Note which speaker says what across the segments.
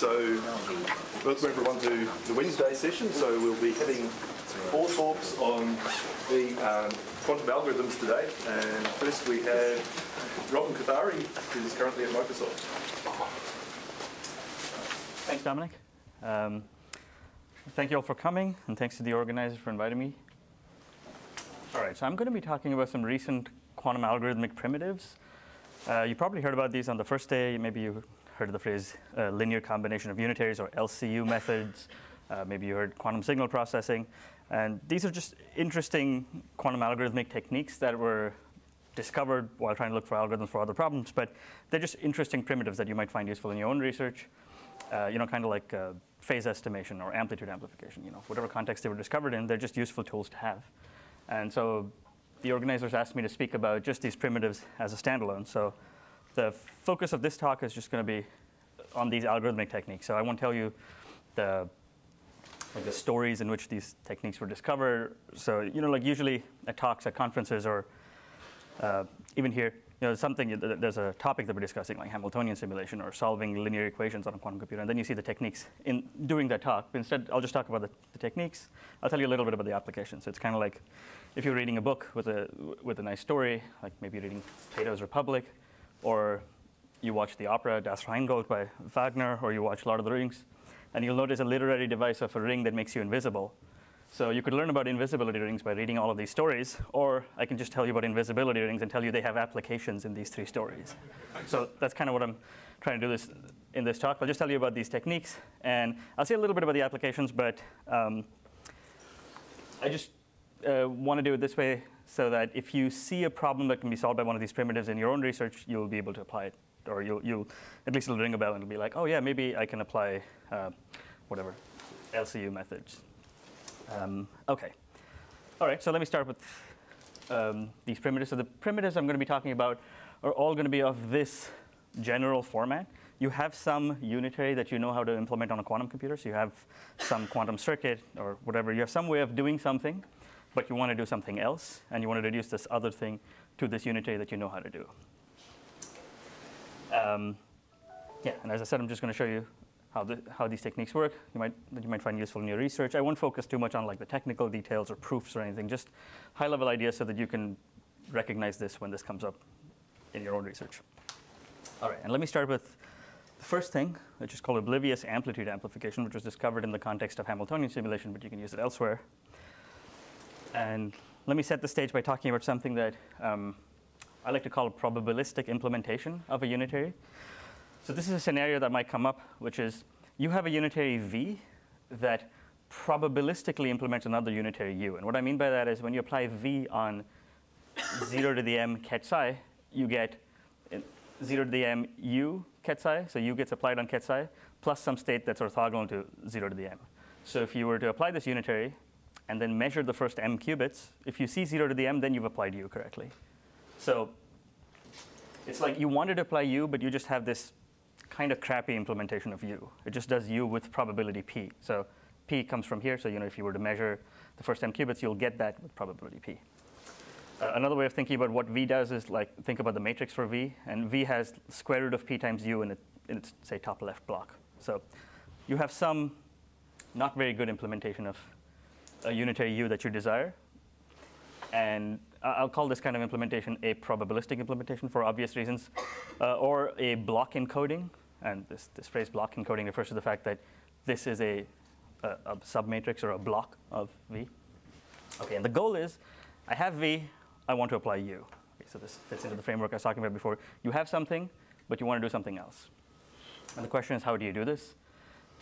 Speaker 1: So welcome everyone to the Wednesday session. So we'll be having 4 talks on the quantum algorithms today. And first we have Kothari, who's currently at Microsoft.
Speaker 2: Thanks, Dominic. Thank you all for coming, and thanks to the organizers for inviting me. All right, so I'm going to be talking about some recent quantum algorithmic primitives. You probably heard about these on the first day. Maybe you heard of the phrase linear combination of unitaries or LCU methods. Maybe you heard quantum signal processing. And these are just interesting quantum algorithmic techniques that were discovered while trying to look for algorithms for other problems. But they're just interesting primitives that you might find useful in your own research. Kind of like phase estimation or amplitude amplification. Whatever context they were discovered in, they're just useful tools to have. And so the organizers asked me to speak about just these primitives as a standalone. So the focus of this talk is just going to be on these algorithmic techniques. So I won't tell you the stories in which these techniques were discovered. So like usually at talks at conferences or even here, there's a topic that we're discussing, like Hamiltonian simulation or solving linear equations on a quantum computer, and then you see the techniques in doing that talk. But instead, I'll just talk about the techniques. I'll tell you a little bit about the application. So it's kind of like if you're reading a book with a nice story, like maybe you're reading Plato's Republic, or you watch the opera Das Rheingold by Wagner, or you watch Lord of the Rings, and you'll notice a literary device of a ring that makes you invisible. So you could learn about invisibility rings by reading all of these stories, or I can just tell you about invisibility rings and tell you they have applications in these 3 stories. So that's kind of what I'm trying to do in this talk. I'll just tell you about these techniques, and I'll say a little bit about the applications, but I just want to do it this way so that if you see a problem that can be solved by one of these primitives in your own research, you'll be able to apply it, or you'll at least it'll ring a bell and it'll be like, oh yeah, maybe I can apply whatever LCU methods. OK. All right, so let me start with these primitives. So the primitives I'm going to be talking about are all going to be of this general format. You have some unitary that you know how to implement on a quantum computer. So you have some quantum circuit or whatever. You have some way of doing something, but you want to do something else. And you want to reduce this other thing to this unitary that you know how to do. Yeah, and as I said, I'm just going to show you how these techniques work, that you might find useful in your research. I won't focus too much on like the technical details or proofs or anything, just high-level ideas so that you can recognize this when this comes up in your own research. All right, and let me start with the first thing, which is called Oblivious amplitude amplification, which was discovered in the context of Hamiltonian simulation, but you can use it elsewhere. And let me set the stage by talking about something that I like to call a probabilistic implementation of a unitary. So this is a scenario that might come up, which is you have a unitary V that probabilistically implements another unitary U. And what I mean by that is when you apply V on 0 to the m ket psi, you get 0 to the m U ket psi. So U gets applied on ket psi, plus some state that's orthogonal to 0 to the m. So if you were to apply this unitary and then measure the first m qubits, if you see 0 to the m, then you've applied U correctly. So it's like you wanted to apply U, but you just have this kind of crappy implementation of U. It just does U with probability P. So P comes from here. So if you were to measure the first m qubits, you'll get that with probability P. Another way of thinking about what V does is like think about the matrix for V. And V has square root of P times U in its, say, top left block. So you have some not very good implementation of a unitary U that you desire. And I'll call this kind of implementation a probabilistic implementation for obvious reasons, or a block encoding. And this phrase block encoding refers to the fact that this is a submatrix or a block of V. OK, and the goal is I have V. I want to apply U. Okay, so this fits into the framework I was talking about before. You have something, but you want to do something else. And the question is, how do you do this?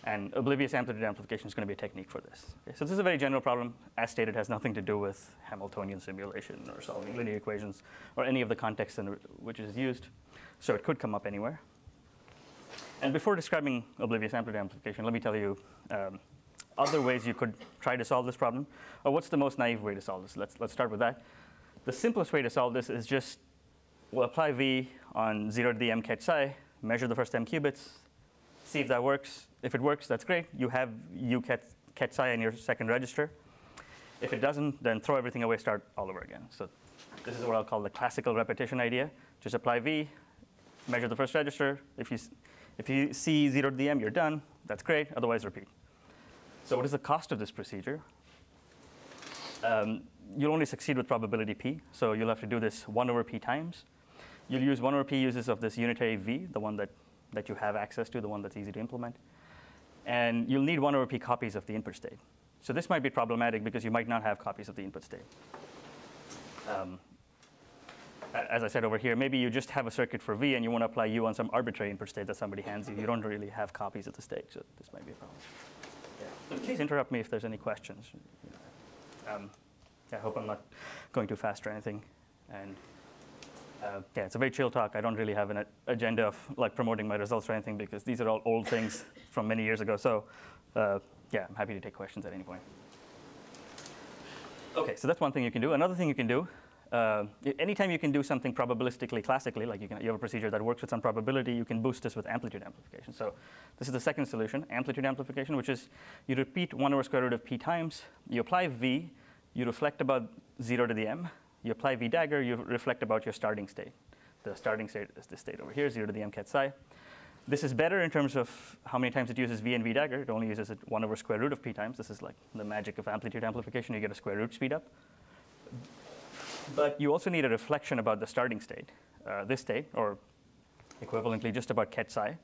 Speaker 2: And oblivious amplitude amplification is going to be a technique for this. Okay, so this is a very general problem. As stated, has nothing to do with Hamiltonian simulation or solving linear equations or any of the contexts in which it is used. So it could come up anywhere. And before describing oblivious amplitude amplification, let me tell you other ways you could try to solve this problem. Or what's the most naive way to solve this? Let's start with that. The simplest way to solve this is just we'll apply V on 0 to the m ket psi, measure the first m qubits, see if that works. If it works, that's great. You have U ket psi in your second register. If it doesn't, then throw everything away, start all over again. So this is what I'll call the classical repetition idea. Just apply V, measure the first register. If you see 0 to the m, you're done. that's great. Otherwise, repeat. So what is the cost of this procedure? You'll only succeed with probability p. So you'll have to do this 1 over p times. You'll use 1 over p uses of this unitary v, the one that you have access to, the one that's easy to implement. And you'll need 1 over p copies of the input state. So this might be problematic because you might not have copies of the input state. As I said over here, maybe you just have a circuit for v and you want to apply u on some arbitrary input state that somebody hands you. You don't really have copies of the state, so this might be a problem. Yeah. Please interrupt me if there's any questions. I hope I'm not going too fast or anything. And yeah, it's a very chill talk. I don't really have an agenda of like promoting my results or anything because these are all old things from many years ago. So yeah, I'm happy to take questions at any point. OK, so that's one thing you can do. Another thing you can do, anytime you can do something probabilistically classically, like you have a procedure that works with some probability, you can boost this with amplitude amplification. So this is the second solution, amplitude amplification, which is you repeat 1 over square root of p times. You apply v. You reflect about 0 to the m. You apply v dagger. You reflect about your starting state. The starting state is this state over here, 0 to the m ket psi. This is better in terms of how many times it uses v and v dagger. It only uses it 1 over square root of p times. This is like the magic of amplitude amplification. You get a square root speed up. But you also need a reflection about the starting state, this state, or equivalently just about ket psi.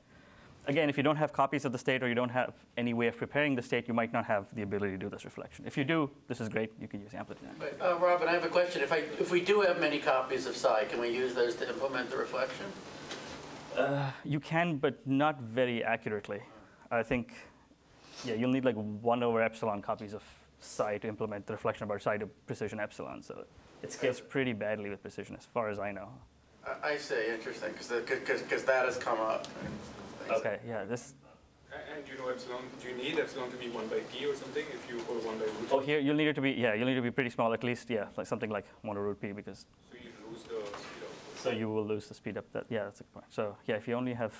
Speaker 2: Again, if you don't have copies of the state or you don't have any way of preparing the state, you might not have the ability to do this reflection. If you do, this is great. You can use amplitude.
Speaker 3: Robin, I have a question. If we do have many copies of psi, can we use those to implement the reflection?
Speaker 2: You can, but not very accurately. I think, yeah, you'll need like 1 over epsilon copies of psi to implement the reflection about psi to precision epsilon. So it scales pretty badly with precision, as far as I know.
Speaker 3: I see. Interesting, because that has come up.
Speaker 2: OK, yeah, this.
Speaker 4: And do you know epsilon? Do you need epsilon to be 1 by p or something? If you or 1 by root?
Speaker 2: Oh, here you'll need it to be you'll need to be pretty small, at least like something like 1 over root p, because.
Speaker 4: So you lose the speed up.
Speaker 2: So you will lose the speed up. That's a good point. So yeah, if you only have.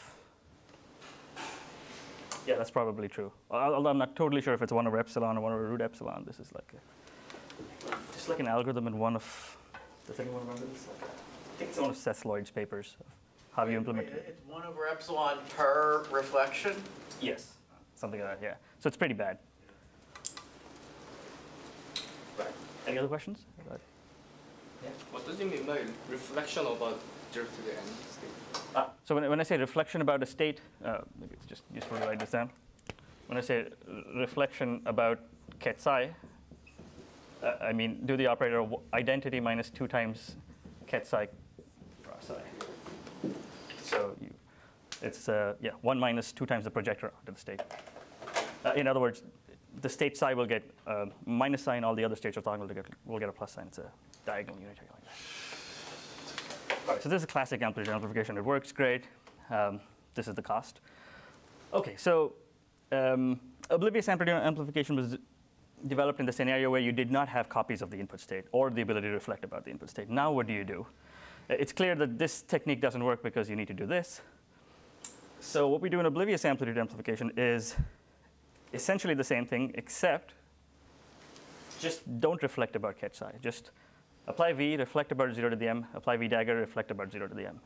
Speaker 2: Yeah, that's probably true. Although I'm not totally sure if it's 1 over epsilon or 1 over root epsilon. This is like just like an algorithm in one of. Does anyone remember this? I think it's one of Seth Lloyd's papers. How you implement it?
Speaker 3: It's 1 over epsilon per reflection?
Speaker 2: Yes, something like that, yeah. So it's pretty bad. Right. Any other questions?
Speaker 5: Yeah. What does it mean by reflection about 0 to the n state?
Speaker 2: So when I say reflection about a state, maybe it's just useful to write this down. When I say reflection about ket psi, I mean do the operator identity minus 2 times ket psi cross psi. So it's 1 minus 2 times the projector onto the state. In other words, the state psi will get minus sign. All the other states orthogonal will get a plus sign. It's a diagonal unitary like that. All right, so this is a classic amplitude amplification. It works great. This is the cost. OK, so Oblivious amplitude amplification was developed in the scenario where you did not have copies of the input state or the ability to reflect about the input state. Now what do you do? It's clear that this technique doesn't work because you need to do this. So what we do in Oblivious amplitude amplification is essentially the same thing, except just don't reflect about ket psi. Just apply v, reflect about 0 to the m, apply v dagger, reflect about 0 to the m.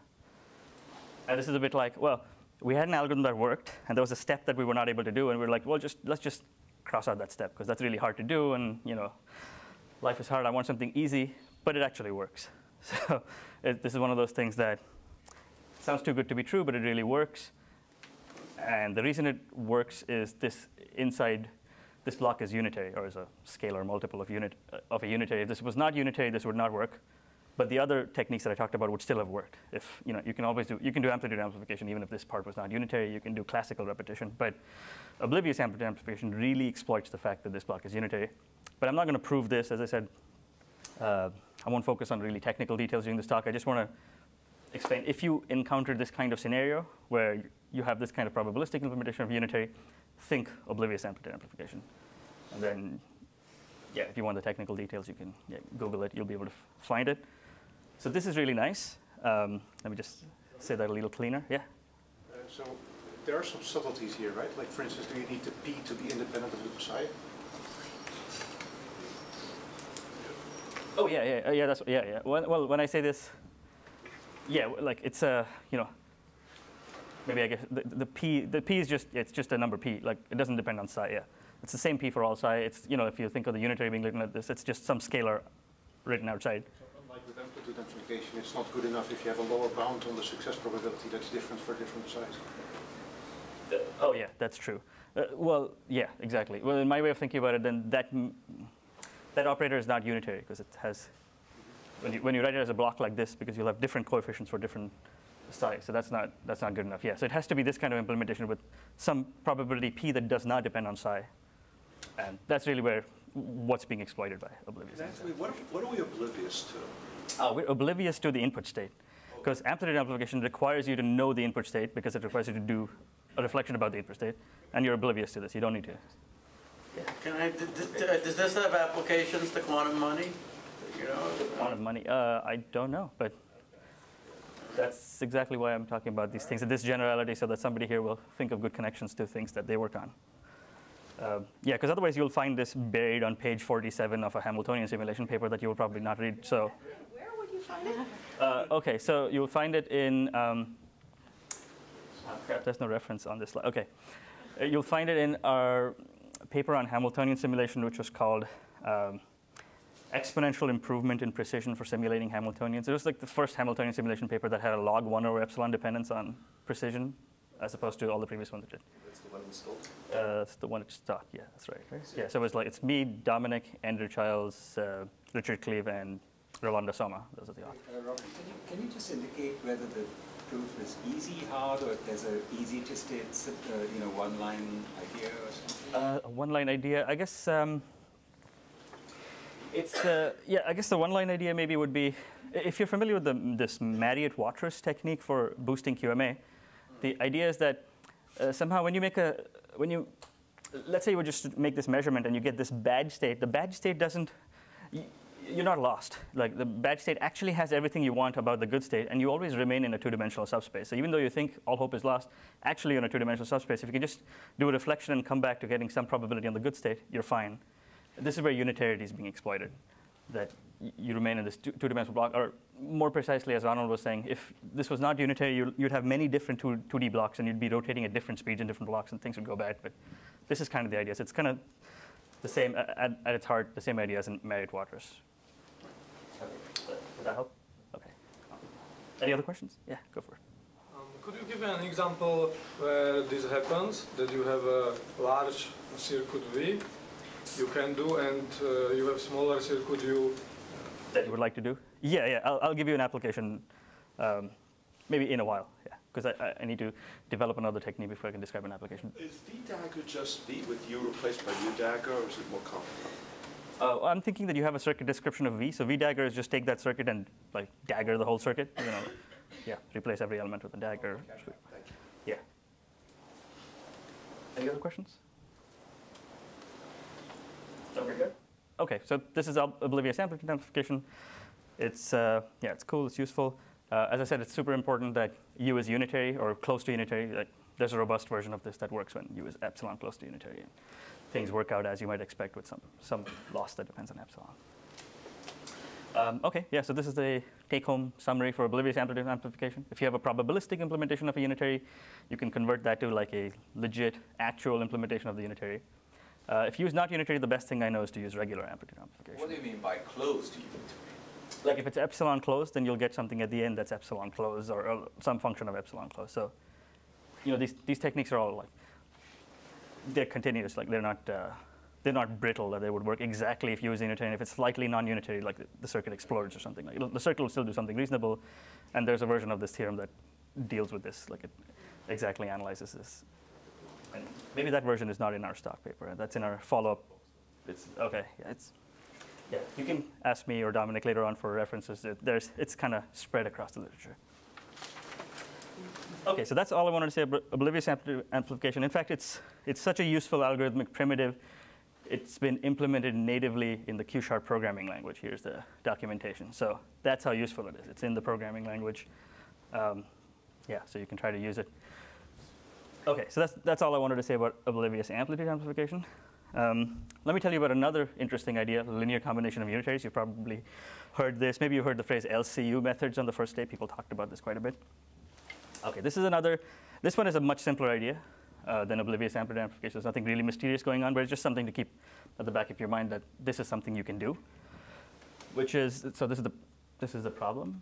Speaker 2: And this is a bit like, well, we had an algorithm that worked, and there was a step that we were not able to do, and we were like, well, let's just cross out that step, because that's really hard to do, and life is hard. I want something easy, but it actually works. So this is one of those things that sounds too good to be true, but it really works. And the reason it works is this block is unitary, or is a scalar multiple of a unitary. If this was not unitary, this would not work. But the other techniques that I talked about would still have worked. If you can do amplitude amplification even if this part was not unitary. You can do classical repetition. But Oblivious amplitude amplification really exploits the fact that this block is unitary. But I'm not going to prove this. As I said, I won't focus on really technical details during this talk. I just want to explain, if you encounter this kind of scenario where you have this kind of probabilistic implementation of unitary, think Oblivious amplitude amplification. And then, yeah, if you want the technical details, you can Google it. You'll be able to find it. So this is really nice. Let me just say that a little cleaner. Yeah?
Speaker 6: So there are some subtleties here, right? Like, for instance, do you need the p to be independent of the psi?
Speaker 2: Oh yeah. That's Well, when I say this, yeah, like it's a maybe I guess the p is just a number p. Like it doesn't depend on psi. Yeah, it's the same p for all psi. It's if you think of the unitary being written like this, it's just some scalar written outside.
Speaker 6: So unlike with amplitude amplification, it's not good enough if you have a lower bound on the success probability that's different for different psis.
Speaker 2: Oh yeah, that's true. Well, yeah, exactly. Well, in my way of thinking about it, then that operator is not unitary because it has when you write it as a block like this, because you'll have different coefficients for different psi. So that's not good enough. Yeah. So it has to be this kind of implementation with some probability p that does not depend on psi, and that's really what's being exploited by Oblivious.
Speaker 7: Exactly. What are we oblivious to?
Speaker 2: We're oblivious to the input state, because amplitude amplification requires you to know the input state because it requires you to do a reflection about the input state, and you're oblivious to this. You don't need to.
Speaker 3: Does this have applications to quantum money?
Speaker 2: Quantum money? I don't know, but that's exactly why I'm talking about these things, this generality, so that somebody here will think of good connections to things that they work on. Yeah, because otherwise you'll find this buried on page 47 of a Hamiltonian simulation paper that you will probably not read. So,
Speaker 8: where would you find it?
Speaker 2: Okay, so you'll find it in. Crap, there's no reference on this slide. Okay, you'll find it in our paper on Hamiltonian simulation, which was called Exponential Improvement in Precision for Simulating Hamiltonians. It was like the first Hamiltonian simulation paper that had a log 1 over epsilon dependence on precision, as opposed to all the previous ones that did.
Speaker 1: That's the one installed.
Speaker 2: That's the one that's taught. Yeah, that's right. Yeah, so it's me, Dominic, Andrew Childs, Richard Cleve, and Rolando Soma. Those are the authors.
Speaker 9: Robert, can you just indicate whether the proof is easy, hard, or if there's an easy to state, one-line idea or something?
Speaker 2: A one-line idea, I guess. It's I guess the one-line idea maybe would be, if you're familiar with this Marriott-Watrous technique for boosting QMA, the idea is that somehow let's say you would just make this measurement and you get this bad state. The bad state doesn't. You're not lost. Like the bad state actually has everything you want about the good state, and you always remain in a two-dimensional subspace. So even though you think all hope is lost, actually you're in a two-dimensional subspace. If you can just do a reflection and come back to getting some probability on the good state, you're fine. This is where unitarity is being exploited, that you remain in this two-dimensional block, or more precisely, as Ronald was saying, if this was not unitary, you'd have many different 2D blocks, and you'd be rotating at different speeds in different blocks, and things would go bad. But this is kind of the idea. So it's kind of the same, at its heart, the same idea as in Marriott-Watrous. Did that help? Okay. Any other questions? Yeah, go for it.
Speaker 10: Could you give an example where this happens, that you have a large circuit V you can do, and you have smaller circuit U?
Speaker 2: That you would like to do? Yeah. I'll give you an application maybe in a while, yeah. Because I need to develop another technique before I can describe an application.
Speaker 7: Is V dagger just V with U replaced by U dagger, or is it more complicated?
Speaker 2: I'm thinking that you have a circuit description of V. So V dagger is just take that circuit and like dagger the whole circuit. Yeah, replace every element with a dagger.
Speaker 7: Thank you.
Speaker 2: Yeah. Any other questions? Sound good? Okay, so this is Oblivious amplitude amplification. It's it's cool. It's useful. As I said, it's super important that U is unitary or close to unitary. Like, there's a robust version of this that works when U is epsilon close to unitary. And things work out as you might expect with some loss that depends on epsilon. Okay, yeah, so this is the take-home summary for Oblivious amplitude amplification. If you have a probabilistic implementation of a unitary, you can convert that to like a legit, actual implementation of the unitary. If you use not unitary, the best thing I know is to use regular amplitude amplification.
Speaker 9: What do you mean by close to unitary?
Speaker 2: Like if it's epsilon closed, then you'll get something at the end that's epsilon closed, or some function of epsilon closed. So, these techniques are all like, they're continuous. Like they're not brittle, that they would work exactly if you use unitary. And if it's slightly non-unitary, like the circuit explodes or something. Like the circuit will still do something reasonable. And there's a version of this theorem that deals with this. Like it exactly analyzes this. And maybe that version is not in our stock paper. That's in our follow-up. It's okay. Yeah, you can ask me or Dominic later on for references. It's kind of spread across the literature. Okay, so that's all I wanted to say about Oblivious amplification. In fact, it's such a useful algorithmic primitive. It's been implemented natively in the Q-sharp programming language. Here's the documentation. So that's how useful it is. It's in the programming language. Yeah, so you can try to use it. Okay, so that's all I wanted to say about Oblivious amplitude amplification. Let me tell you about another interesting idea, linear combination of unitaries. You've probably heard this. Maybe you heard the phrase LCU methods on the first day. People talked about this quite a bit. Okay, this is another This one is a much simpler idea than Oblivious amplitude amplification. There's nothing really mysterious going on, but it's just something to keep at the back of your mind that this is something you can do. Which is, so this is the problem.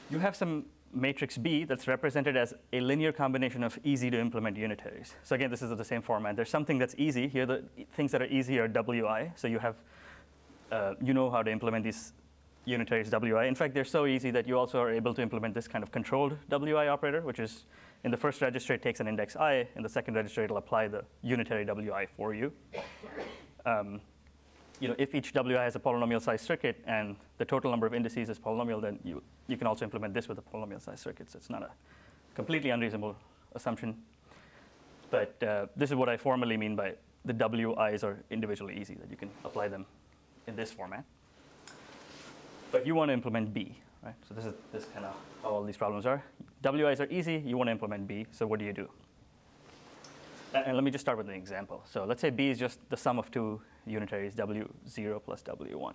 Speaker 2: You have some matrix B that's represented as a linear combination of easy to implement unitaries. So again, this is the same format. There's something that's easy. Here, the things that are easy are WI. So you have, you know how to implement these unitaries WI. In fact, they're so easy that you also are able to implement this kind of controlled WI operator, which is in the first register, it takes an index I. In the second register, it'll apply the unitary WI for you. If each WI has a polynomial-sized circuit and the total number of indices is polynomial, then you can also implement this with a polynomial-sized circuit. So it's not a completely unreasonable assumption. But this is what I formally mean by the WIs are individually easy, that you can apply them in this format. But you want to implement B, right? So this is kind of how all these problems are. WIs are easy. You want to implement B. So what do you do? And let me just start with an example. So let's say B is just the sum of two unitaries, W0 plus W1.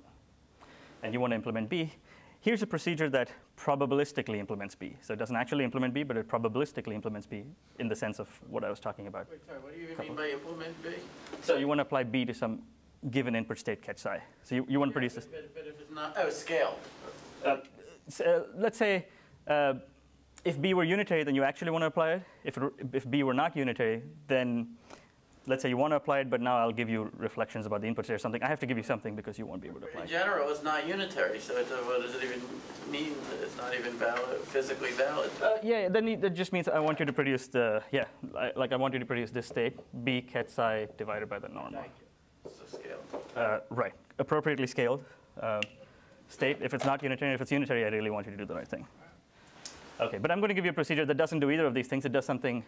Speaker 2: And you want to implement B. Here's a procedure that probabilistically implements B. So it doesn't actually implement B, but it probabilistically implements B in the sense of what I was talking about.
Speaker 3: Wait, sorry, what do you mean by implement B?
Speaker 2: So you want to apply B to some given input state catch psi. So you want to produce this.
Speaker 3: But if it's not, scale.
Speaker 2: Let's say if B were unitary, then you actually want to apply it. If B were not unitary, then let's say you want to apply it, but now I'll give you reflections about the inputs there or something. I have to give you something because you won't be able to apply it.
Speaker 3: In general, it's not unitary, so what does it even mean that it's not even valid, physically valid?
Speaker 2: Yeah, that just means I want you to produce the, I want you to produce this state, B ket psi divided by the normal.
Speaker 3: So scaled.
Speaker 2: Right, appropriately scaled state. If it's not unitary, if it's unitary, I really want you to do the right thing. Okay, but I'm going to give you a procedure that doesn't do either of these things. It does something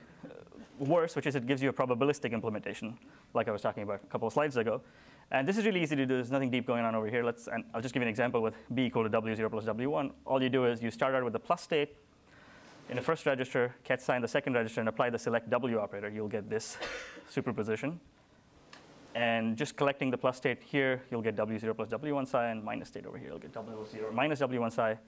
Speaker 2: worse, which is it gives you a probabilistic implementation, like I was talking about a couple of slides ago. And this is really easy to do. There's nothing deep going on over here. And I'll just give you an example with B equal to W0 plus W1. All you do is you start out with the plus state in the first register, ket psi in the second register, and apply the select W operator. You'll get this superposition. And just collecting the plus state here, you'll get W0 plus W1 psi, and minus state over here, you'll get W0 minus W1 psi.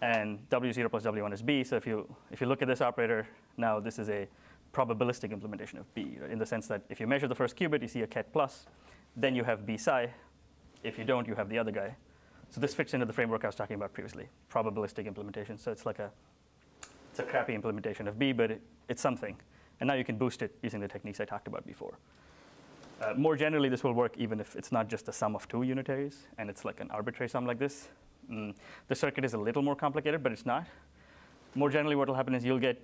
Speaker 2: And W0 plus W1 is B. So if you look at this operator, now this is a probabilistic implementation of B, right? In the sense that if you measure the first qubit, you see a ket plus, then you have B psi. If you don't, you have the other guy. So this fits into the framework I was talking about previously, probabilistic implementation. So it's a crappy implementation of B, but it's something. And now you can boost it using the techniques I talked about before. More generally, this will work even if it's not just a sum of two unitaries, and it's like an arbitrary sum like this. The circuit is a little more complicated, but it's not. More generally, what will happen is you'll get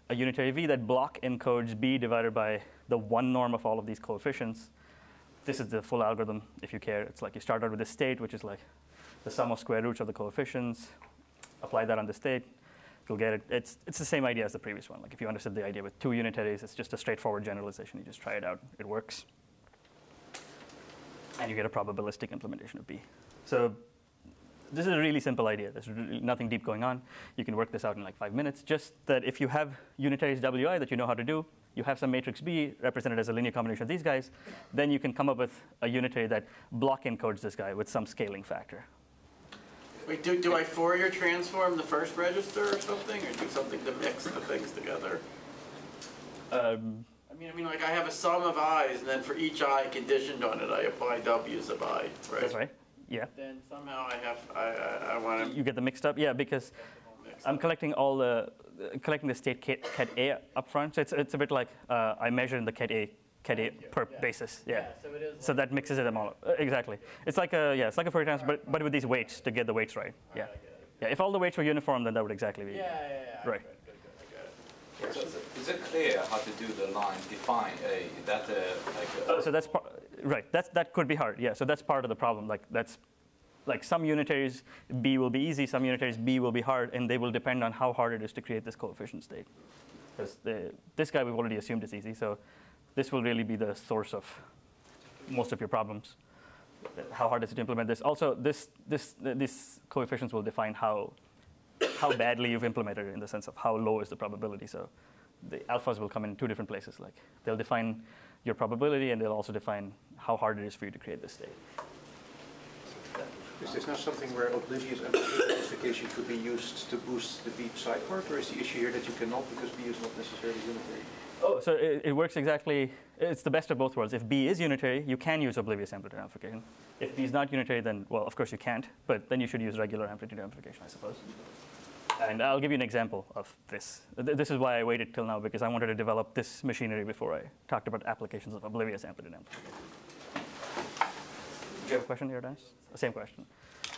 Speaker 2: a unitary V that block encodes B divided by the one norm of all of these coefficients. This is the full algorithm, if you care. It's like you start out with a state, which is like the sum of square roots of the coefficients. Apply that on the state. You'll get it. It's the same idea as the previous one. Like if you understood the idea with two unitaries, it's just a straightforward generalization. You just try it out. It works. And you get a probabilistic implementation of B. So this is a really simple idea. There's really nothing deep going on. You can work this out in like 5 minutes. Just that if you have unitaries WI that you know how to do, you have some matrix B represented as a linear combination of these guys, then you can come up with a unitary that block encodes this guy with some scaling factor.
Speaker 3: Wait, do I Fourier transform the first register or something, or do something to mix the things together? I mean, like I have a sum of i's, and then for each I conditioned on it, I apply w's of I, right?
Speaker 2: That's right. Yeah.
Speaker 3: Then somehow I want to.
Speaker 2: You get them mixed up, yeah, because I'm collecting all collecting the state ket A up front. So it's a bit like I measure in the ket A per basis. Yeah.
Speaker 3: So it is.
Speaker 2: So that mixes them all up. Exactly. It's like a Fourier transform, but with these weights to get the weights right. Yeah. Yeah. If all the weights were uniform, then that would exactly be.
Speaker 3: Yeah.
Speaker 2: Right.
Speaker 9: So is it clear how to do the line define A? That
Speaker 2: so that's right. That could be hard. Yeah. So that's part of the problem. Like some unitaries B will be easy, some unitaries B will be hard, and they will depend on how hard it is to create this coefficient state. Because this guy we've already assumed is easy, so this will really be the source of most of your problems. How hard is it to implement this? Also, these coefficients will define how badly you've implemented it in the sense of how low is the probability. So the alphas will come in two different places. Like they'll define your probability, and they'll also define how hard it is for you to create this state.
Speaker 6: Is this not something where Oblivious amplification could be used to boost the beep side part, or is the issue here that you cannot because B is not necessarily unitary?
Speaker 2: Oh, so it works exactly, it's the best of both worlds. If B is unitary, you can use Oblivious amplitude amplification. If B is not unitary, then, well, of course you can't, but then you should use regular amplitude amplification, I suppose. And I'll give you an example of this. This is why I waited till now, because I wanted to develop this machinery before I talked about applications of Oblivious amplitude amplification. Do you have a question here, Dennis? Same question.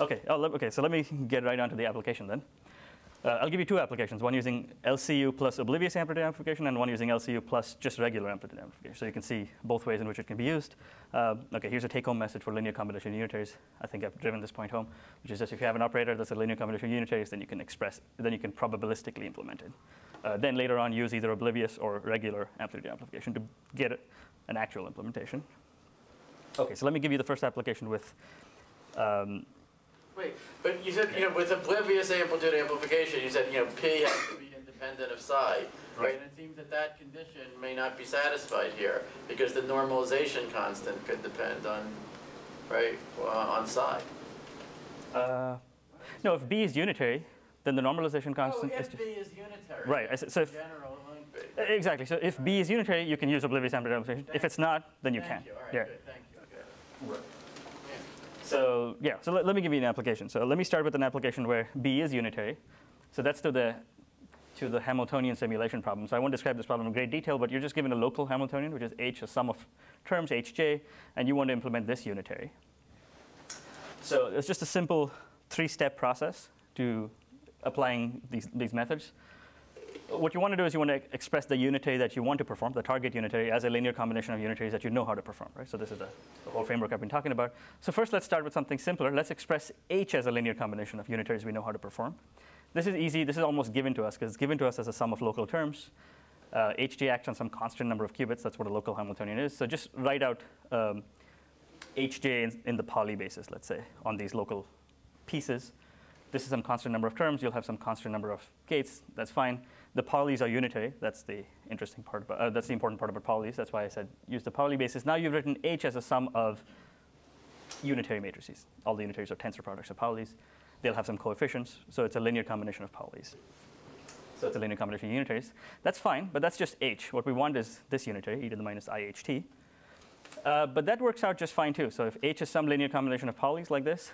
Speaker 2: Okay, okay, so let me get right onto the application then. I'll give you two applications, one using LCU plus Oblivious amplitude amplification and one using LCU plus just regular amplitude amplification. So you can see both ways in which it can be used. Okay, here's a take-home message for linear combination unitaries. I think I've driven this point home, which is just if you have an operator that's a linear combination unitaries, then you can probabilistically implement it. Then later on use either Oblivious or regular amplitude amplification to get an actual implementation. Okay, so let me give you the first application with
Speaker 3: Wait, but you said, with Oblivious amplitude amplification, you said, P has to be independent of psi, right? And it seems that that condition may not be satisfied here because the normalization constant could depend on, right, on psi.
Speaker 2: No, if B is unitary, then the normalization constant
Speaker 3: if
Speaker 2: is
Speaker 3: B is unitary.
Speaker 2: Right. So if,
Speaker 3: general, it won't be.
Speaker 2: Exactly. So if B is unitary, you can use Oblivious amplitude amplification. If it's not, then you can't.
Speaker 3: Thank you. All right,
Speaker 2: Yeah.
Speaker 3: good. Thank you. Okay.
Speaker 2: Right. So yeah, so let me give you an application. So let me start with an application where B is unitary. So that's to the Hamiltonian simulation problem. So I won't describe this problem in great detail, but you're just given a local Hamiltonian, which is H, a sum of terms, Hj, and you want to implement this unitary. So it's just a simple three-step process to applying these methods. What you want to do is you want to express the unitary that you want to perform, the target unitary, as a linear combination of unitaries that you know how to perform, right? So this is the whole framework I've been talking about. So first, let's start with something simpler. Let's express H as a linear combination of unitaries we know how to perform. This is easy. This is almost given to us, because it's given to us as a sum of local terms. Hj acts on some constant number of qubits. That's what a local Hamiltonian is. So just write out Hj in the Pauli basis, let's say, on these local pieces. This is some constant number of terms. You'll have some constant number of gates. That's fine. The Paulis are unitary. That's the interesting part. That's the important part about Paulis. That's why I said use the Pauli basis. Now you've written H as a sum of unitary matrices. All the unitaries are tensor products of Paulis. They'll have some coefficients. So it's a linear combination of Paulis. So it's a linear combination of unitaries. That's fine, but that's just H. What we want is this unitary, e to the minus iht. But that works out just fine too. So if H is some linear combination of Paulis like this,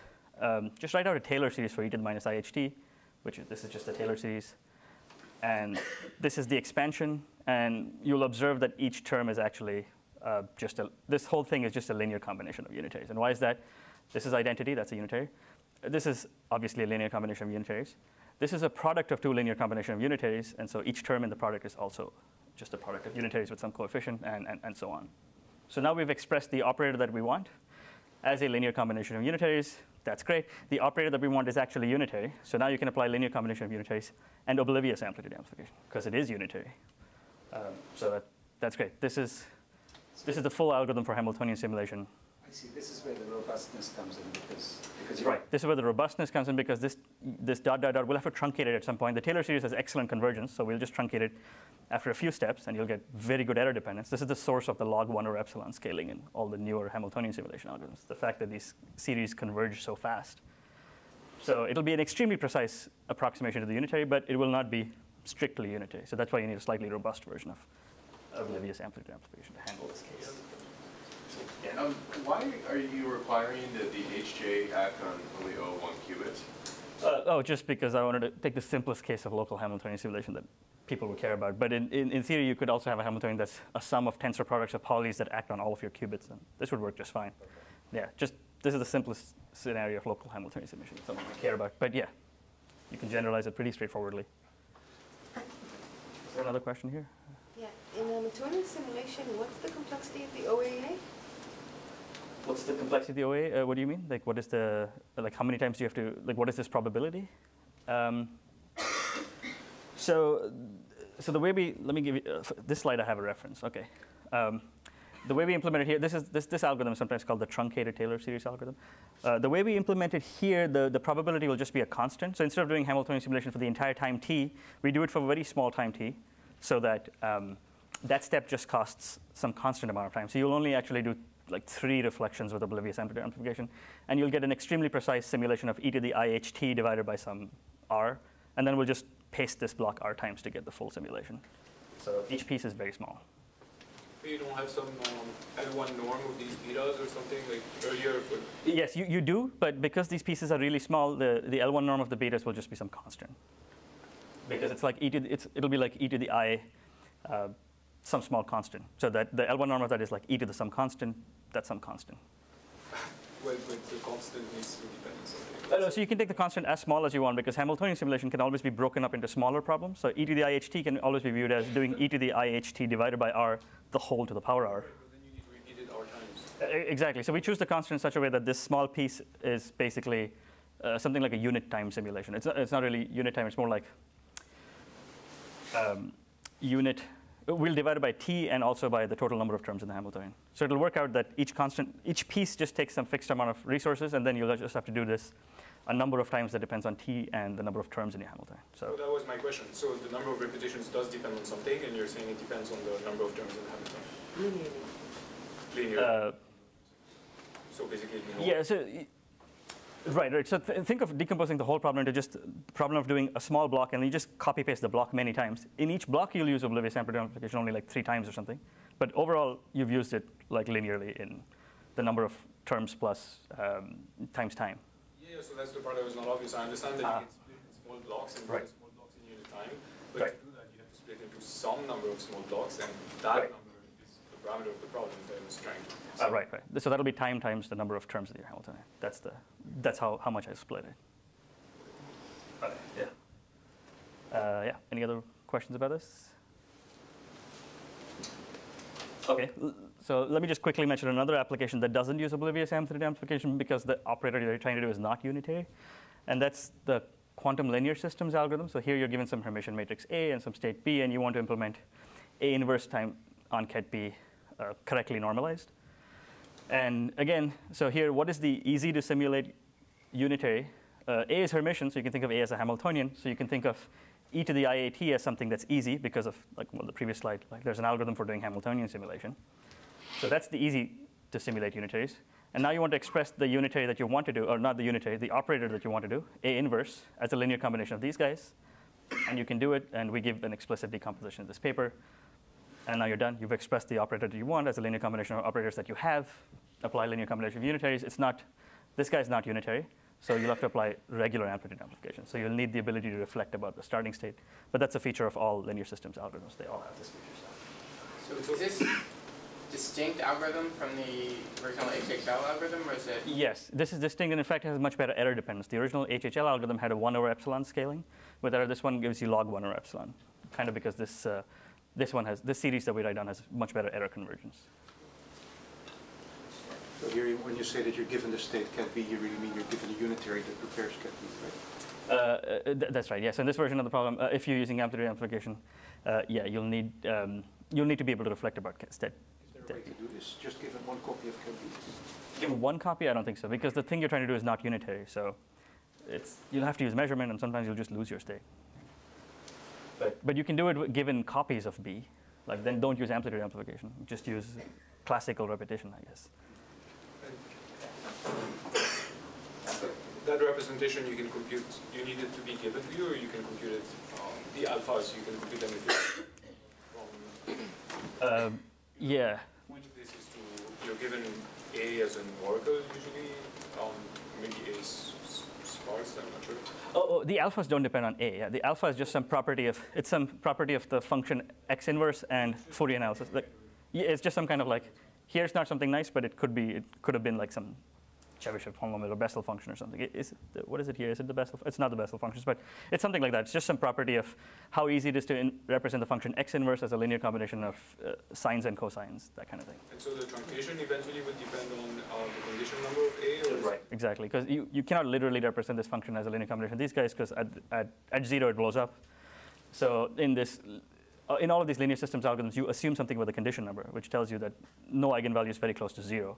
Speaker 2: just write out a Taylor series for e to the minus iht, this is just a Taylor series. And this is the expansion. And you'll observe that each term is actually this whole thing is just a linear combination of unitaries. And why is that? This is identity. That's a unitary. This is obviously a linear combination of unitaries. This is a product of two linear combination of unitaries. And so each term in the product is also just a product of unitaries with some coefficient and so on. So now we've expressed the operator that we want as a linear combination of unitaries. That's great. The operator that we want is actually unitary. So now you can apply linear combination of unitaries and Oblivious amplitude amplification, because it is unitary. So that's great. This is the full algorithm for Hamiltonian simulation.
Speaker 9: I see. This is where the robustness comes in because
Speaker 2: right. This is where the robustness comes in, because this dot dot dot, we'll have to truncate it at some point. The Taylor series has excellent convergence, so we'll just truncate it after a few steps, and you'll get very good error dependence. This is the source of the log 1 or epsilon scaling in all the newer Hamiltonian simulation algorithms, the fact that these series converge so fast. So it'll be an extremely precise approximation to the unitary, but it will not be strictly unitary. So that's why you need a slightly robust version of Oblivious amplitude amplification to handle this case.
Speaker 11: Yeah. Why are you requiring that the Hj act on only 1 qubit?
Speaker 2: Just because I wanted to take the simplest case of local Hamiltonian simulation that people would care about. But in theory, you could also have a Hamiltonian that's a sum of tensor products of Paulis that act on all of your qubits. And this would work just fine. Yeah, this is the simplest scenario of local Hamiltonian simulation, something we care about. But yeah, you can generalize it pretty straightforwardly. Is there another question here?
Speaker 8: Yeah, in Hamiltonian simulation, what's the complexity of the OAA?
Speaker 2: What's the complexity of the OA? What do you mean? Like, what is the, how many times do you have to, what is this probability? So the way let me give you, this slide I have a reference, okay. The way we implement it here, this algorithm is sometimes called the truncated Taylor series algorithm. The way we implement it here, the probability will just be a constant. So instead of doing Hamiltonian simulation for the entire time t, we do it for a very small time t, so that that step just costs some constant amount of time. So you'll only actually do like 3 reflections with oblivious amplitude amplification, and you'll get an extremely precise simulation of e to the IHT divided by some r, and then we'll just paste this block r times to get the full simulation. So each piece is very small.
Speaker 4: You don't have some L1 norm of these betas or something like earlier?
Speaker 2: Yes, you do, but because these pieces are really small, the L1 norm of the betas will just be some constant. Because it's like it'll be like e to the I, some small constant. So that the L1 norm of that is like e to the some constant, that's some constant.
Speaker 4: Well, the constant needs to depend on something.
Speaker 2: So you can take the constant as small as you want, because Hamiltonian simulation can always be broken up into smaller problems. So e to the IHT can always be viewed as doing e to the IHT divided by r, the whole to the power r.
Speaker 4: But then you need to repeat it r times.
Speaker 2: Exactly. So we choose the constant in such a way that this small piece is basically something like a unit time simulation. It's not really unit time. It's more like unit. We'll divide it by t and also by the total number of terms in the Hamiltonian. So it'll work out that each piece just takes some fixed amount of resources, and then you'll just have to do this a number of times that depends on t and the number of terms in your Hamiltonian.
Speaker 4: So that was my question. So the number of repetitions does depend on something, and you're saying it depends on the number of terms in the Hamiltonian. Linearly. So basically,
Speaker 2: yeah. So right. So think of decomposing the whole problem into just the problem of doing a small block, and you just copy paste the block many times. In each block, you'll use oblivious amplitude amplification only like 3 times or something. But overall, you've used it like linearly in the number of terms plus times time.
Speaker 4: Yeah, so that's the part that was not obvious. I understand that you can split in small blocks and
Speaker 2: right.
Speaker 4: small blocks in unit time, but to do that, you have to split into some number of small blocks, and that number is the parameter of the problem that I was trying to.
Speaker 2: Right. So that'll be time times the number of terms in your Hamiltonian. That's how much I split it. Okay. Yeah. Any other questions about this? Okay. So let me just quickly mention another application that doesn't use oblivious amplitude amplification because the operator you're trying to do is not unitary, and that's the quantum linear systems algorithm. So here you're given some Hermitian matrix A and some state B, and you want to implement A inverse time on ket B correctly normalized. And again, so here, what is the easy to simulate unitary? A is Hermitian, so you can think of A as a Hamiltonian. So you can think of e to the IAT as something that's easy because of the previous slide. Like there's an algorithm for doing Hamiltonian simulation. So that's the easy to simulate unitaries. And now you want to express the unitary that you want to do, or not the unitary, the operator that you want to do, A inverse, as a linear combination of these guys. And you can do it, and we give an explicit decomposition in this paper. And now you're done. You've expressed the operator that you want as a linear combination of operators that you have. Apply linear combination of unitaries. This guy's not unitary, so you'll have to apply regular amplitude amplification. So you'll need the ability to reflect about the starting state. But that's a feature of all linear systems algorithms. They all have this feature.
Speaker 5: So is this distinct algorithm from the original HHL algorithm, or is it? Yes,
Speaker 2: this is distinct, and in fact, it has much better error dependence. The original HHL algorithm had a 1 over epsilon scaling. With error, this one gives you log 1 over epsilon, kind of because this series that we write down has much better error convergence.
Speaker 6: So here, when you say that you're given the state ket B, you really mean you're given a unitary that prepares ket B, right?
Speaker 2: That's right. Yes. In this version of the problem, if you're using amplitude amplification, yeah, you'll need to be able to reflect about state.
Speaker 6: Is there a way to do this? Just given one copy of ket B?
Speaker 2: Given one copy, I don't think so, because the thing you're trying to do is not unitary. So you'll have to use measurement, and sometimes you'll just lose your state. But you can do it given copies of B. Like then don't use amplitude amplification. Just use classical repetition, I guess.
Speaker 4: That representation you can compute, you need it to be given to you, or you can compute it, the alphas, you can compute them if
Speaker 2: yeah.
Speaker 4: Which this is to, you're given A as an oracle usually, maybe A is sparse, I'm not sure.
Speaker 2: Oh, the alphas don't depend on A. Yeah. The alpha is just some property of the function x inverse and Fourier analysis. Like, yeah, it's just some kind of like, here's not something nice, but it could have been like some Chebyshev polynomial or Bessel function or something. What is it here? Is it the Bessel? It's not the Bessel functions, but it's something like that. It's just some property of how easy it is to represent the function x inverse as a linear combination of sines and cosines, that kind of thing.
Speaker 4: And so the truncation eventually would depend on the condition number of A? Or
Speaker 2: right, exactly. Because you cannot literally represent this function as a linear combination of these guys, because at 0 it blows up. So in all of these linear systems algorithms, you assume something with a condition number, which tells you that no eigenvalue is very close to 0.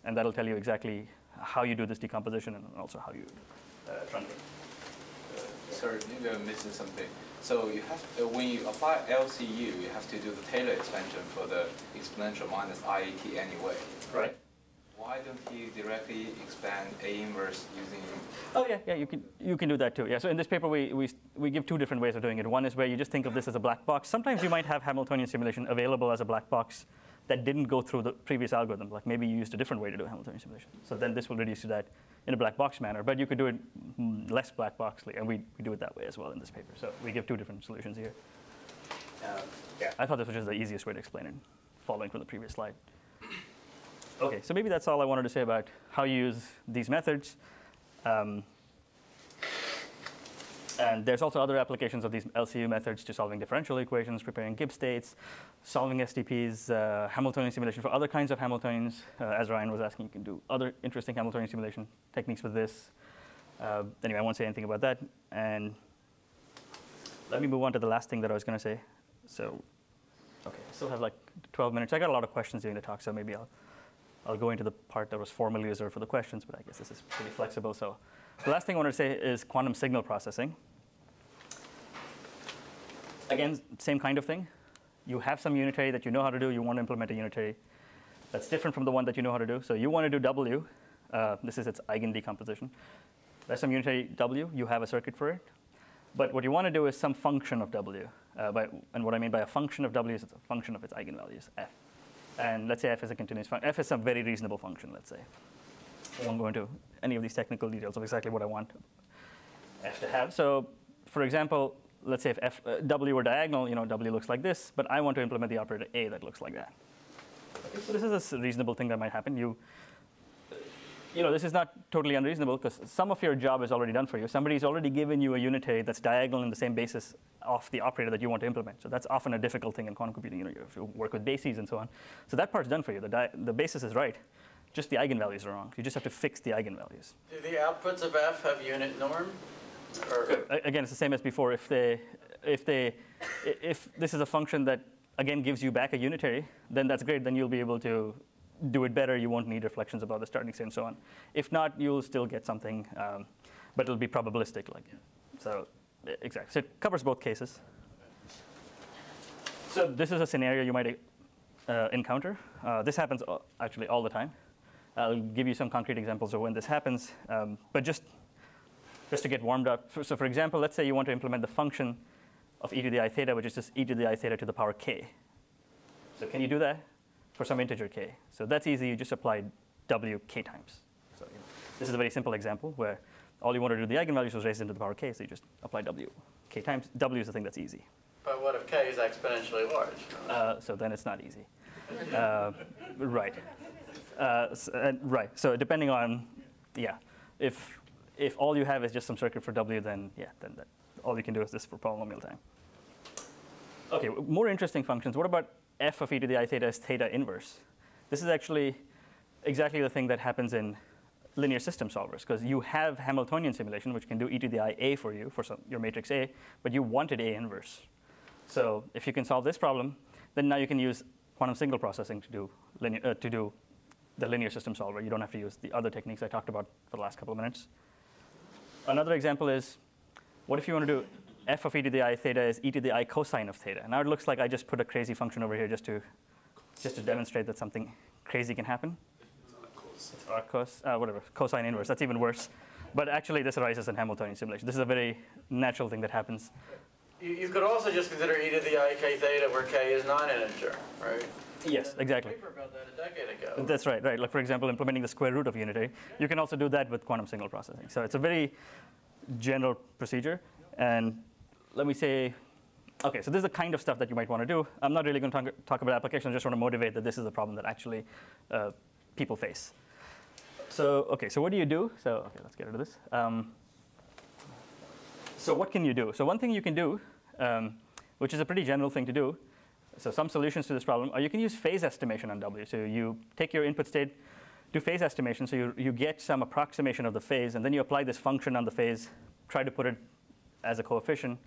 Speaker 2: And that'll tell you exactly how you do this decomposition and also how you truncate.
Speaker 12: Sorry, maybe I'm missing something. So you have to, when you apply LCU, you have to do the Taylor expansion for the exponential minus IAT anyway.
Speaker 2: Right.
Speaker 12: why don't you directly expand A inverse using?
Speaker 2: Oh yeah, you can do that too. Yeah. So in this paper, we give two different ways of doing it. One is where you just think of this as a black box. Sometimes you might have Hamiltonian simulation available as a black box that didn't go through the previous algorithm. Like maybe you used a different way to do Hamiltonian simulation. So then this will reduce to that in a black box manner. But you could do it less black boxly, and we do it that way as well in this paper. So we give two different solutions here. Yeah, I thought this was just the easiest way to explain it, following from the previous slide. Okay, so maybe that's all I wanted to say about how you use these methods. And there's also other applications of these LCU methods to solving differential equations, preparing Gibbs states, solving STPs, Hamiltonian simulation for other kinds of Hamiltonians. As Ryan was asking, you can do other interesting Hamiltonian simulation techniques with this. Anyway, I won't say anything about that. And let me move on to the last thing that I was going to say. So, okay, I still have like 12 minutes. I got a lot of questions during the talk, so maybe I'll go into the part that was formally reserved for the questions, but I guess this is pretty flexible. So the last thing I want to say is quantum signal processing. Again, same kind of thing. You have some unitary that you know how to do. You want to implement a unitary that's different from the one that you know how to do. So you want to do W. This is its eigen decomposition. There's some unitary W. You have a circuit for it. But what you want to do is some function of W. And what I mean by a function of W is it's a function of its eigenvalues, f. And let's say f is a continuous function. F is some very reasonable function, let's say. I won't go into any of these technical details of exactly what I want f to have. So for example, let's say if W were diagonal, W looks like this, but I want to implement the operator A that looks like that. Okay, so this is a reasonable thing that might happen. This is not totally unreasonable because some of your job is already done for you. Somebody's already given you a unitary that's diagonal in the same basis of the operator that you want to implement. So that's often a difficult thing in quantum computing. If you work with bases and so on. So that part's done for you. The basis is right. Just the eigenvalues are wrong. You just have to fix the eigenvalues.
Speaker 3: Do the outputs of f have unit norm?
Speaker 2: Again, it's the same as before. If this is a function that again gives you back a unitary, then that's great. Then you'll be able to do it better. You won't need reflections about the starting state and so on. If not, you'll still get something, but it'll be probabilistic. So exactly. So it covers both cases. So this is a scenario you might encounter. This happens actually all the time. I'll give you some concrete examples of when this happens, but just to get warmed up. So for example, let's say you want to implement the function of e to the I theta, which is just e to the I theta to the power k. So can you do that for some integer k? So that's easy. You just apply w k times. So this is a very simple example where all you want to do, the eigenvalues was raised into the power k, so you just apply w k times. W is the thing that's easy.
Speaker 3: But what if k is exponentially large?
Speaker 2: So then it's not easy. Right. Right. So depending on, if all you have is just some circuit for w, then all you can do is this for polynomial time. Okay, more interesting functions. What about f of e to the I theta is theta inverse? This is actually exactly the thing that happens in linear system solvers, because you have Hamiltonian simulation, which can do e to the I a for you, for your matrix A, but you wanted A inverse. So if you can solve this problem, then now you can use quantum signal processing to do the linear system solver. You don't have to use the other techniques I talked about for the last couple of minutes. Another example is, what if you want to do f of e to the I theta is e to the I cosine of theta? Now it looks like I just put a crazy function over here just to demonstrate that something crazy can happen. It's arc cos, whatever, cosine inverse. That's even worse. But actually, this arises in Hamiltonian simulation. This is a very natural thing that happens.
Speaker 3: You could also just consider e to the I k theta where k is non-integer, right?
Speaker 2: Yes, exactly.
Speaker 3: Paper about that a decade ago.
Speaker 2: That's right, right. Like for example, implementing the square root of unitary. You can also do that with quantum signal processing. So it's a very general procedure. And let me say, okay, so this is the kind of stuff that you might want to do. I'm not really going to talk about applications. I just want to motivate that this is a problem that actually people face. So, okay, so what do you do? So, okay, let's get into this. So what can you do? So one thing you can do, which is a pretty general thing to do, so some solutions to this problem are you can use phase estimation on W. So you take your input state, do phase estimation, so you get some approximation of the phase, and then you apply this function on the phase, try to put it as a coefficient.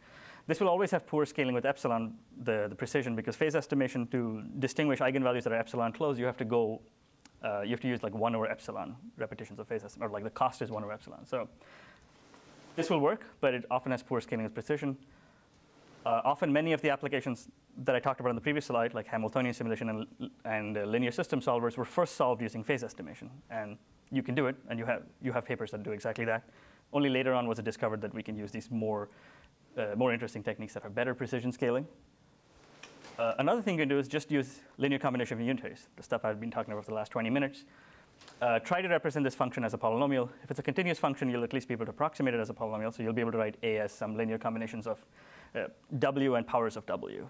Speaker 2: This will always have poor scaling with epsilon, the precision, because phase estimation, to distinguish eigenvalues that are epsilon closed, you have to use like 1 over epsilon repetitions of phase estimation, or like the cost is 1 over epsilon. So this will work, but it often has poor scaling with precision. Often many of the applications that I talked about on the previous slide, like Hamiltonian simulation and linear system solvers, were first solved using phase estimation. And you can do it, and you have papers that do exactly that. Only later on was it discovered that we can use these more interesting techniques that have better precision scaling. Another thing you can do is just use linear combination of unitaries, the stuff I've been talking about for the last 20 minutes. Try to represent this function as a polynomial. If it's a continuous function, you'll at least be able to approximate it as a polynomial. So you'll be able to write A as some linear combinations of W and powers of W.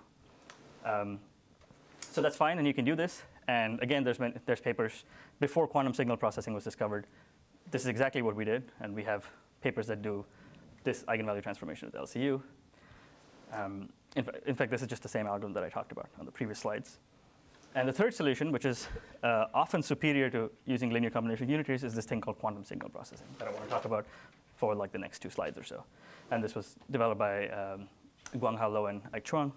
Speaker 2: So that's fine, and you can do this. And again, there's papers before quantum signal processing was discovered. This is exactly what we did, and we have papers that do this eigenvalue transformation with LCU. In fact, this is just the same algorithm that I talked about on the previous slides. And the third solution, which is often superior to using linear combination unitaries, is this thing called quantum signal processing that I want to talk about for like the next 2 slides or so. And this was developed by Guanghao Lo and Ai Chuang.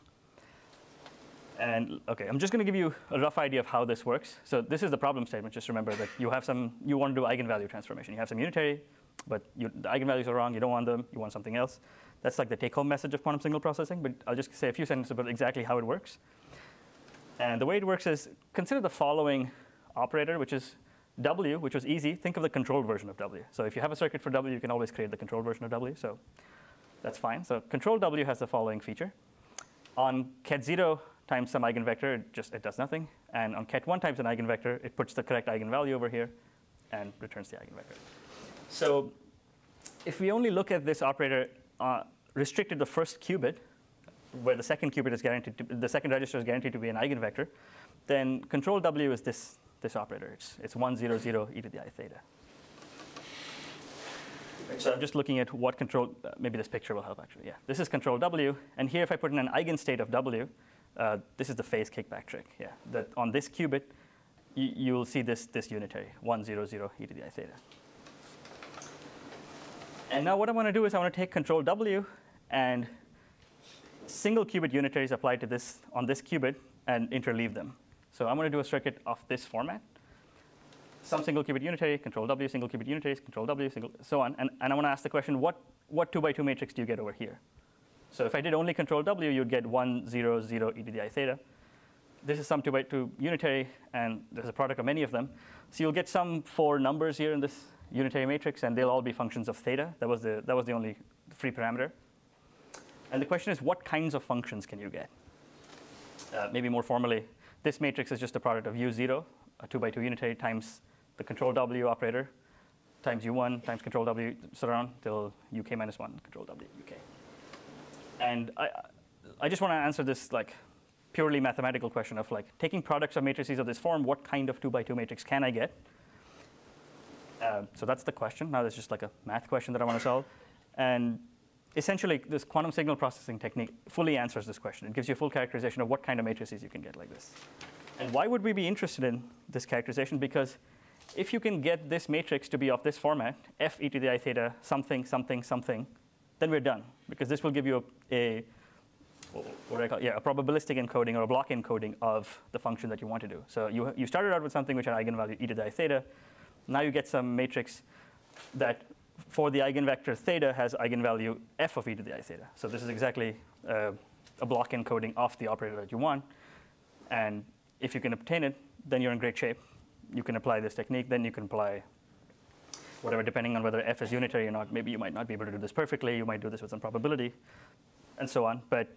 Speaker 2: And OK, I'm just going to give you a rough idea of how this works. So this is the problem statement. Just remember that you want to do eigenvalue transformation. You have some unitary, but the eigenvalues are wrong. You don't want them. You want something else. That's like the take-home message of quantum signal processing. But I'll just say a few sentences about exactly how it works. And the way it works is, consider the following operator, which is W, which was easy. Think of the controlled version of W. So if you have a circuit for W, you can always create the controlled version of W. So that's fine. So controlled W has the following feature. On ket 0 times some eigenvector, it does nothing. And on ket 1 times an eigenvector, it puts the correct eigenvalue over here and returns the eigenvector. So if we only look at this operator restricted to the first qubit, where the second qubit is guaranteed the second register is guaranteed to be an eigenvector, then control W is this operator. It's 1, 0, 0 e to the I theta. So I'm just looking at what control, maybe this picture will help actually. Yeah, this is control W. And here if I put in an eigenstate of W, this is the phase kickback trick. Yeah, that on this qubit, you'll see this unitary, 1, 0, 0 e to the I theta. And now what I want to do is I want to take control W and single qubit unitaries applied to this on this qubit and interleave them. So I'm going to do a circuit of this format. Some single qubit unitary, control W, single qubit unitaries, control W, so on. And I want to ask the question, what 2x2 matrix do you get over here? So if I did only control W, you'd get 1, 0, 0 e to the I theta. This is some 2x2 unitary, and there's a product of many of them. So you'll get some 4 numbers here in this unitary matrix, and they'll all be functions of theta. That was the only free parameter. And the question is, what kinds of functions can you get? Maybe more formally, this matrix is just a product of U0, a 2x2 unitary, times the control W operator, times U1, times control W, so around till UK minus 1, control W, UK. And I just want to answer this like purely mathematical question of like taking products of matrices of this form, what kind of 2x2 matrix can I get? So that's the question. Now there's just like a math question that I want to solve. And essentially, this quantum signal processing technique fully answers this question. It gives you a full characterization of what kind of matrices you can get like this. And why would we be interested in this characterization? Because if you can get this matrix to be of this format, f e to the I theta something, something, something, then we're done. Because this will give you a probabilistic encoding or a block encoding of the function that you want to do. So you started out with something which had eigenvalue e to the I theta. Now you get some matrix that for the eigenvector theta has eigenvalue f of e to the I theta. So this is exactly a block encoding of the operator that you want. And if you can obtain it, then you're in great shape. You can apply this technique. Then you can apply whatever, depending on whether f is unitary or not. Maybe you might not be able to do this perfectly. You might do this with some probability, and so on. But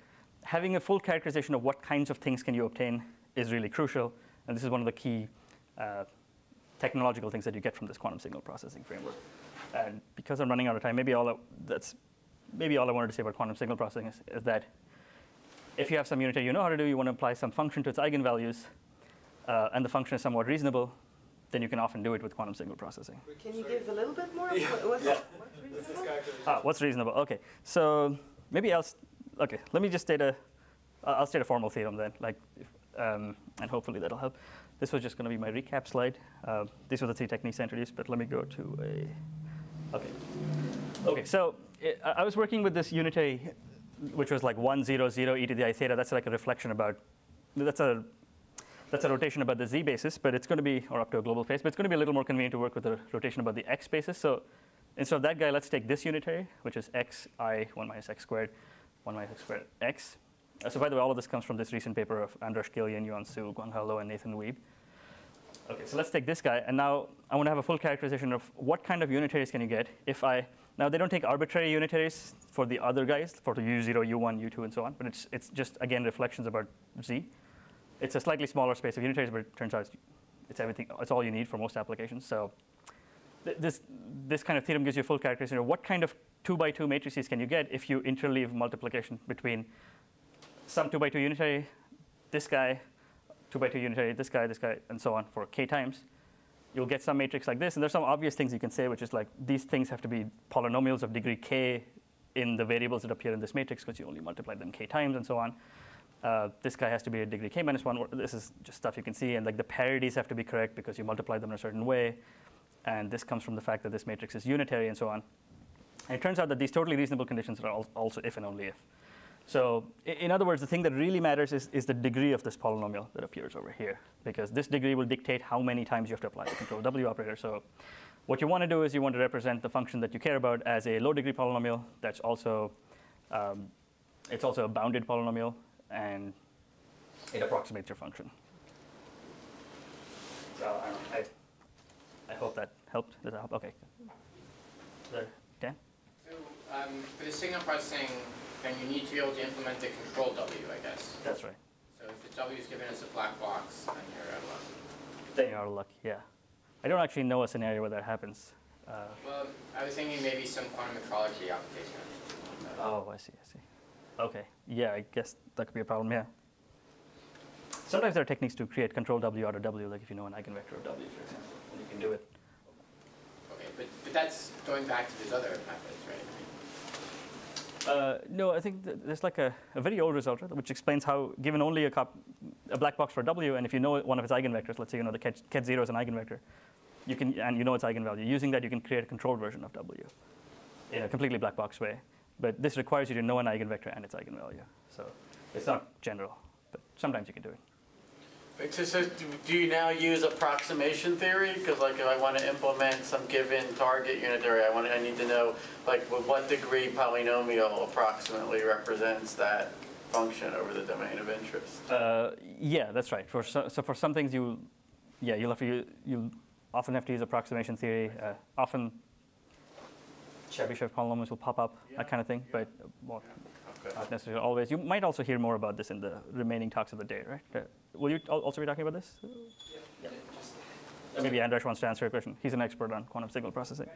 Speaker 2: having a full characterization of what kinds of things can you obtain is really crucial. And this is one of the key technological things that you get from this quantum signal processing framework. And because I'm running out of time, maybe all I wanted to say about quantum signal processing is that if you have some unitary you know how to do, you want to apply some function to its eigenvalues, and the function is somewhat reasonable, then you can often do it with quantum signal processing.
Speaker 8: Can you give a little bit more? What's reasonable?
Speaker 2: What's reasonable? OK. So maybe let me just I'll state a formal theorem then, and hopefully that'll help. This was just going to be my recap slide. These were the 3 techniques I introduced, but let me go to a. OK, so I was working with this unitary, which was like 1, 0, 0 e to the I theta. That's like a reflection about, that's a rotation about the z basis, but it's going to be, or up to a global phase, but it's going to be a little more convenient to work with a rotation about the x basis. So instead of that guy, let's take this unitary, which is x I 1 minus x squared 1 minus x squared x. So by the way, all of this comes from this recent paper of Andras Gillian, Yuan Su, Guanghao Lo, and Nathan Weeb. Okay, so let's take this guy, and now I want to have a full characterization of what kind of unitaries can you get if now they don't take arbitrary unitaries for the other guys, for the U0, U1, U2, and so on, but it's just, again, reflections about Z. It's a slightly smaller space of unitaries, but it turns out it's everything, it's all you need for most applications. So this kind of theorem gives you a full characterization of what kind of 2 by 2 matrices can you get if you interleave multiplication between some 2 by 2 unitary, this guy, 2 by 2 unitary, this guy, and so on for k times. You'll get some matrix like this. And there's some obvious things you can say, which is like these things have to be polynomials of degree k in the variables that appear in this matrix because you only multiply them k times and so on. This guy has to be a degree k minus 1. This is just stuff you can see. And like the parities have to be correct because you multiply them in a certain way. And this comes from the fact that this matrix is unitary and so on. And it turns out that these totally reasonable conditions are also if and only if. So in other words, the thing that really matters is the degree of this polynomial that appears over here, because this degree will dictate how many times you have to apply the control W operator. So what you want to do is you want to represent the function that you care about as a low degree polynomial that's also, it's also a bounded polynomial, and it approximates your function. So I hope that helped. Does that help? OK. Dan?
Speaker 5: So for the signal processing, then you need to be able to implement the control W, I guess.
Speaker 2: That's right.
Speaker 5: So if the W is given as a black box, then you're out of luck.
Speaker 2: Then you're out of luck, yeah. I don't actually know a scenario where that happens.
Speaker 5: Well, I was thinking maybe some quantum metrology application.
Speaker 2: Oh, I see. OK, yeah, I guess that could be a problem, yeah. Sometimes there are techniques to create control W out of W, like if you know an eigenvector of W, for example, then you can do it.
Speaker 5: OK, but that's going back to these other methods, right?
Speaker 2: No, I think there's like a very old result, right, which explains how, given only a black box for W, and if you know one of its eigenvectors, let's say you know the ket0 is an eigenvector, you can, and you know its eigenvalue. Using that, you can create a controlled version of W in a completely black box way. But this requires you to know an eigenvector and its eigenvalue. So it's not general, but sometimes you can do it.
Speaker 3: So do you now use approximation theory? Because like if I want to implement some given target unitary, I need to know like with what degree polynomial approximately represents that function over the domain of interest.
Speaker 2: Yeah, that's right. So for some things you'll often have to use approximation theory. Often Chebyshev polynomials will pop up, that kind of thing, but not necessarily always. You might also hear more about this in the remaining talks of the day, right? Will you also be talking about this? Yeah. Maybe Andras wants to answer a question. He's an expert on quantum signal processing.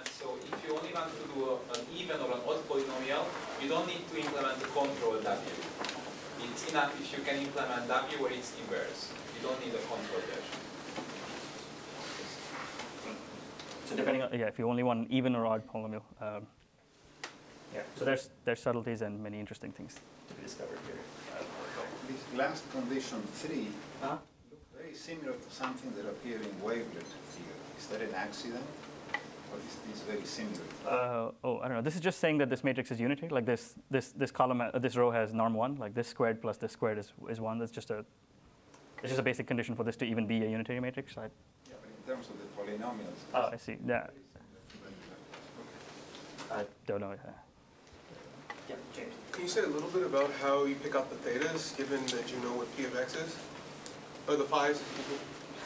Speaker 13: So if you only want to do an even or an odd polynomial, you don't need to implement the control W. It's enough if you can implement W or its inverse. You don't need a control version.
Speaker 2: So depending on, if you only want an even or odd polynomial. So there's subtleties and many interesting things to be discovered here.
Speaker 14: This last condition 3 look very similar to something that appeared in wavelet theory. Is that an accident? Or is this very similar?
Speaker 2: I don't know. This is just saying that this matrix is unitary. Like this column, this row has norm 1. Like this squared plus this squared is 1. That's just a basic condition for this to even be a unitary matrix.
Speaker 14: Yeah, but in terms of the polynomials.
Speaker 2: Oh, I see. Yeah. I don't know. Yeah, James.
Speaker 15: Can you say a little bit about how you pick up the thetas, given that you know what P of X is? Or the phi's?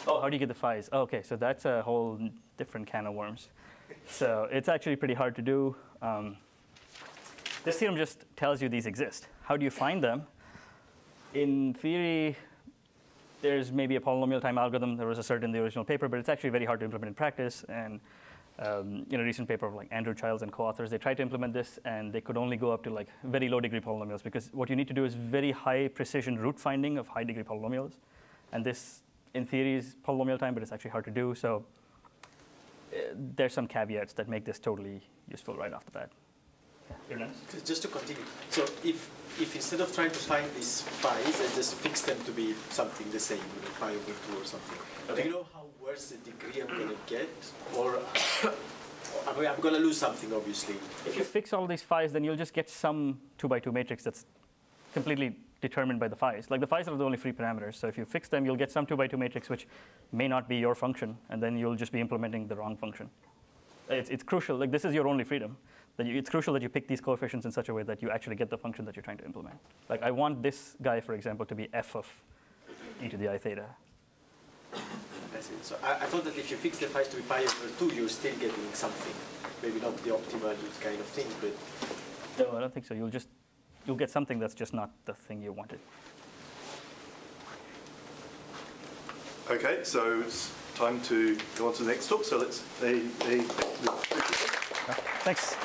Speaker 2: Oh, how do you get the phi's? Oh, OK, so that's a whole different can of worms. So it's actually pretty hard to do. This theorem just tells you these exist. How do you find them? In theory, there's maybe a polynomial time algorithm. There was a cert in the original paper, but it's actually very hard to implement in practice. And in a recent paper of like Andrew Childs and co-authors, they tried to implement this, and they could only go up to like very low degree polynomials, because what you need to do is very high precision root finding of high degree polynomials. And this, in theory, is polynomial time, but it's actually hard to do. So there's some caveats that make this totally useful right off the bat. You're next.
Speaker 16: Just to continue. So if instead of trying to find these phi's, I just fix them to be something the same, phi over 2 or something. Okay. Do you know how worse the degree I'm going to get? Or I'm going to lose something, obviously.
Speaker 2: If you fix all these phi's, then you'll just get some 2 by 2 matrix that's completely determined by the phi's. Like the phi's are the only free parameters. So if you fix them, you'll get some 2 by 2 matrix which may not be your function, and then you'll just be implementing the wrong function. It's crucial. Like this is your only freedom. it's crucial that you pick these coefficients in such a way that you actually get the function that you're trying to implement. Like I want this guy, for example, to be f of e to the I theta.
Speaker 16: I see. So I thought that if you fix the phase to be pi over 2, you're still getting something. Maybe not the optimal kind of thing, but...
Speaker 2: No, I don't think so. You'll get something that's just not the thing you wanted.
Speaker 1: Okay, so it's time to go on to the next talk. So let's...
Speaker 2: Thanks.